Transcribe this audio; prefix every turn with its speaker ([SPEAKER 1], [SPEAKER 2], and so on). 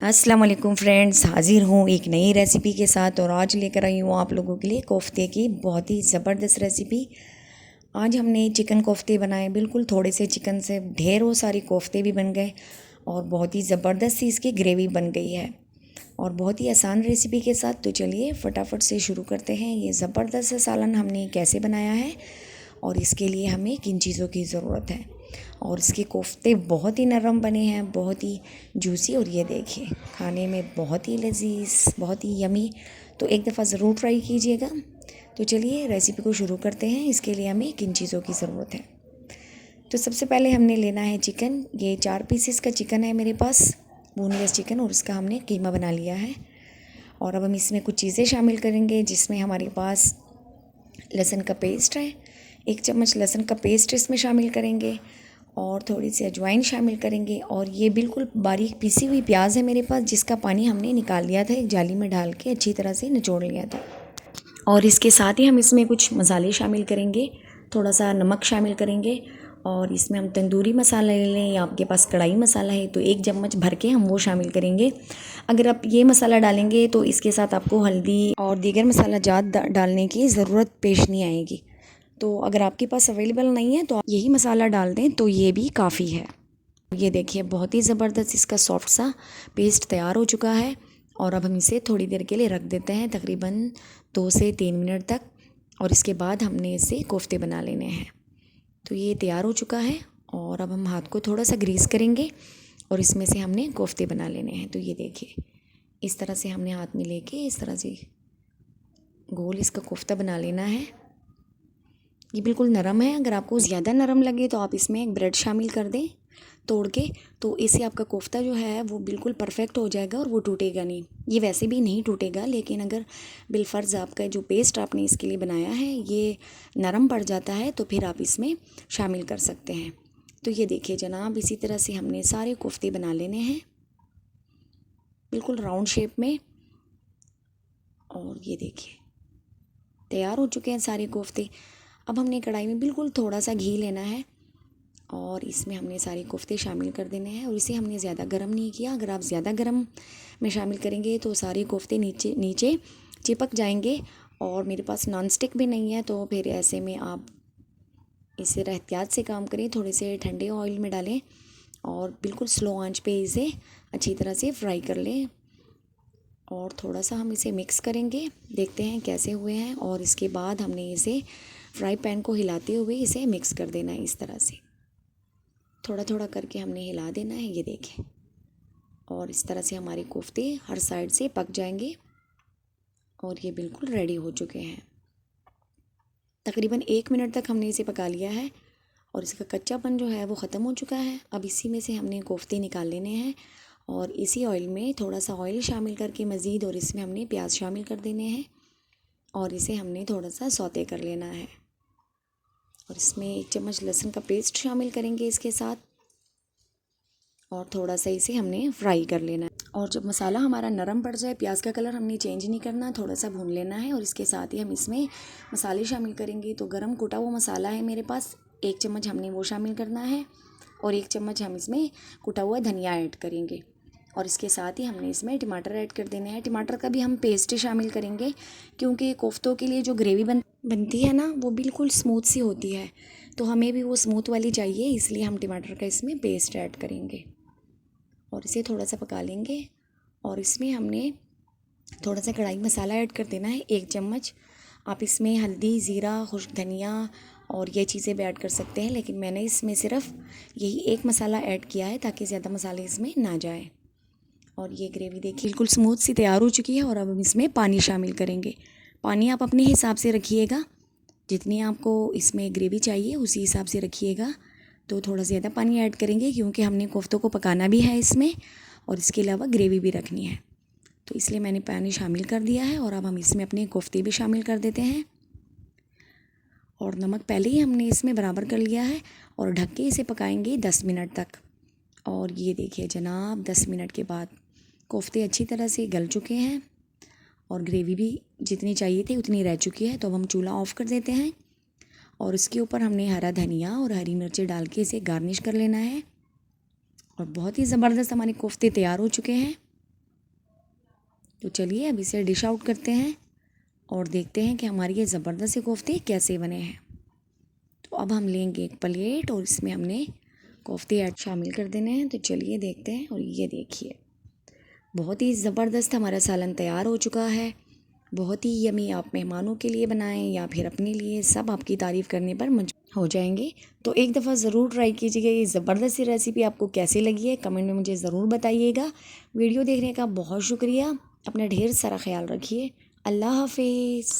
[SPEAKER 1] अस्सलाम वालेकुम फ्रेंड्स, हाजिर हूँ एक नई रेसिपी के साथ। और आज लेकर आई हूँ आप लोगों के लिए कोफ्ते की बहुत ही ज़बरदस्त रेसिपी। आज हमने चिकन कोफ्ते बनाए। बिल्कुल थोड़े से चिकन से ढेरों सारी कोफ्ते भी बन गए और बहुत ही ज़बरदस्त सी इसकी ग्रेवी बन गई है और बहुत ही आसान रेसिपी के साथ। तो चलिए फटाफट से शुरू करते हैं। ये ज़बरदस्त सालन हमने कैसे बनाया है और इसके लिए हमें किन चीज़ों की ज़रूरत है। और इसके कोफ्ते बहुत ही नरम बने हैं, बहुत ही जूसी, और ये देखिए खाने में बहुत ही लजीज, बहुत ही यमी। तो एक दफ़ा ज़रूर ट्राई कीजिएगा। तो चलिए रेसिपी को शुरू करते हैं। इसके लिए हमें किन चीज़ों की ज़रूरत है। तो सबसे पहले हमने लेना है चिकन। ये 4 पीसेस का चिकन है मेरे पास, बोनलेस चिकन, और उसका हमने कीमा बना लिया है। और अब हम इसमें कुछ चीज़ें शामिल करेंगे, जिसमें हमारे पास लहसुन का पेस्ट है। 1 चम्मच लहसुन का पेस्ट इसमें शामिल करेंगे और थोड़ी सी अजवाइन शामिल करेंगे। और ये बिल्कुल बारीक पीसी हुई प्याज है मेरे पास, जिसका पानी हमने निकाल लिया था, एक जाली में डाल के अच्छी तरह से निचोड़ लिया था। और इसके साथ ही हम इसमें कुछ मसाले शामिल करेंगे, थोड़ा सा नमक शामिल करेंगे। और इसमें हम तंदूरी मसाला ले लें या आपके पास कढ़ाई मसाला है तो 1 चम्मच भर के हम वो शामिल करेंगे। अगर आप ये मसाला डालेंगे तो इसके साथ आपको हल्दी और दीगर मसाला जात डालने की ज़रूरत पेश नहीं आएगी। तो अगर आपके पास अवेलेबल नहीं है तो आप यही मसाला डाल दें तो ये भी काफ़ी है। ये देखिए बहुत ही ज़बरदस्त इसका सॉफ्ट सा पेस्ट तैयार हो चुका है। और अब हम इसे थोड़ी देर के लिए रख देते हैं, तकरीबन 2 से 3 मिनट तक। और इसके बाद हमने इसे कोफ्ते बना लेने हैं। तो ये तैयार हो चुका है और अब हम हाथ को थोड़ा सा ग्रीस करेंगे और इसमें से हमने कोफ्ते बना लेने हैं। तो ये देखिए इस तरह से हमने हाथ में लेके इस तरह से गोल इसका कोफ्ता बना लेना है। ये बिल्कुल नरम है। अगर आपको ज़्यादा नरम लगे तो आप इसमें एक ब्रेड शामिल कर दें तोड़ के, तो इससे आपका कोफ्ता जो है वो बिल्कुल परफेक्ट हो जाएगा और वो टूटेगा नहीं। ये वैसे भी नहीं टूटेगा, लेकिन अगर बिलफ़र्ज़ आपका जो पेस्ट आपने इसके लिए बनाया है ये नरम पड़ जाता है तो फिर आप इसमें शामिल कर सकते हैं। तो ये देखिए जनाब, इसी तरह से हमने सारे कोफ्ते बना लेने हैं बिल्कुल राउंड शेप में। और ये देखिए तैयार हो चुके हैं सारे कोफ्ते। अब हमने कढ़ाई में बिल्कुल थोड़ा सा घी लेना है और इसमें हमने सारे कोफ्ते शामिल कर देने हैं। और इसे हमने ज़्यादा गर्म नहीं किया। अगर आप ज़्यादा गर्म में शामिल करेंगे तो सारे कोफ्ते नीचे नीचे चिपक जाएंगे। और मेरे पास नॉन स्टिक भी नहीं है, तो फिर ऐसे में आप इसे एहतियात से काम करें, थोड़े से ठंडे ऑयल में डालें और बिल्कुल स्लो आंच पे इसे अच्छी तरह से फ्राई कर लें। और थोड़ा सा हम इसे मिक्स करेंगे, देखते हैं कैसे हुए हैं। और इसके बाद हमने इसे फ्राई पैन को हिलाते हुए इसे मिक्स कर देना है। इस तरह से थोड़ा थोड़ा करके हमने हिला देना है, ये देखें। और इस तरह से हमारे कोफ्ते हर साइड से पक जाएंगे और ये बिल्कुल रेडी हो चुके हैं। तकरीबन 1 मिनट तक हमने इसे पका लिया है और इसका कच्चापन जो है वो ख़त्म हो चुका है। अब इसी में से हमने कोफ्ते निकाल लेने हैं और इसी ऑयल में थोड़ा सा ऑयल शामिल करके मज़ीद, और इसमें हमने प्याज शामिल कर देने हैं और इसे हमने थोड़ा सा सौते कर लेना है। और इसमें 1 चम्मच लहसुन का पेस्ट शामिल करेंगे इसके साथ और थोड़ा सा इसे हमने फ्राई कर लेना है। और जब मसाला हमारा नरम पड़ जाए, प्याज का कलर हमने चेंज नहीं करना, थोड़ा सा भून लेना है। और इसके साथ ही हम इसमें मसाले शामिल करेंगे। तो गरम कुटा हुआ मसाला है मेरे पास, 1 चम्मच हमने वो शामिल करना है और 1 चम्मच हम इसमें कुटा हुआ धनिया ऐड करेंगे। और इसके साथ ही हमने इसमें टमाटर ऐड कर देने हैं। टमाटर का भी हम पेस्ट शामिल करेंगे, क्योंकि कोफ्तों के लिए जो ग्रेवी बनती है ना वो बिल्कुल स्मूथ सी होती है, तो हमें भी वो स्मूथ वाली चाहिए, इसलिए हम टमाटर का इसमें पेस्ट ऐड करेंगे और इसे थोड़ा सा पका लेंगे। और इसमें हमने थोड़ा सा कढ़ाई मसाला ऐड कर देना है, 1 चम्मच। आप इसमें हल्दी, ज़ीरा, खुश्क धनिया और ये चीज़ें भी ऐड कर सकते हैं, लेकिन मैंने इसमें सिर्फ यही एक मसाला ऐड किया है ताकि ज़्यादा मसाले इसमें ना जाए। और ये ग्रेवी देखिए बिल्कुल स्मूथ सी तैयार हो चुकी है। और अब हम इसमें पानी शामिल करेंगे। पानी आप अपने हिसाब से रखिएगा, जितनी आपको इसमें ग्रेवी चाहिए उसी हिसाब से रखिएगा। तो थोड़ा ज़्यादा पानी ऐड करेंगे क्योंकि हमने कोफ्तों को पकाना भी है इसमें और इसके अलावा ग्रेवी भी रखनी है, तो इसलिए मैंने पानी शामिल कर दिया है। और अब हम इसमें अपने कोफ्ते भी शामिल कर देते हैं। और नमक पहले ही हमने इसमें बराबर कर लिया है और ढक के इसे पकाएंगे 10 मिनट तक। और ये देखिए जनाब, 10 मिनट के बाद कोफ्ते अच्छी तरह से गल चुके हैं और ग्रेवी भी जितनी चाहिए थी उतनी रह चुकी है। तो अब हम चूल्हा ऑफ़ कर देते हैं और इसके ऊपर हमने हरा धनिया और हरी मिर्चें डाल के इसे गार्निश कर लेना है। और बहुत ही ज़बरदस्त हमारे कोफ्ते तैयार हो चुके हैं। तो चलिए अब इसे डिश आउट करते हैं और देखते हैं कि हमारी ये ज़बरदस्त से कोफ्ते कैसे बने हैं। तो अब हम लेंगे एक प्लेट और इसमें हमने कोफ्ते ऐड शामिल कर देने हैं। तो चलिए देखते हैं। और ये देखिए बहुत ही ज़बरदस्त हमारा सालन तैयार हो चुका है। बहुत ही यमी। आप मेहमानों के लिए बनाएं या फिर अपने लिए, सब आपकी तारीफ़ करने पर मजबूर हो जाएंगे। तो एक दफ़ा ज़रूर ट्राई कीजिएगा। ये ज़बरदस्त सी रेसिपी आपको कैसी लगी है कमेंट में मुझे ज़रूर बताइएगा। वीडियो देखने का बहुत शुक्रिया। अपना ढेर सारा ख्याल रखिए। अल्लाह हाफिज़।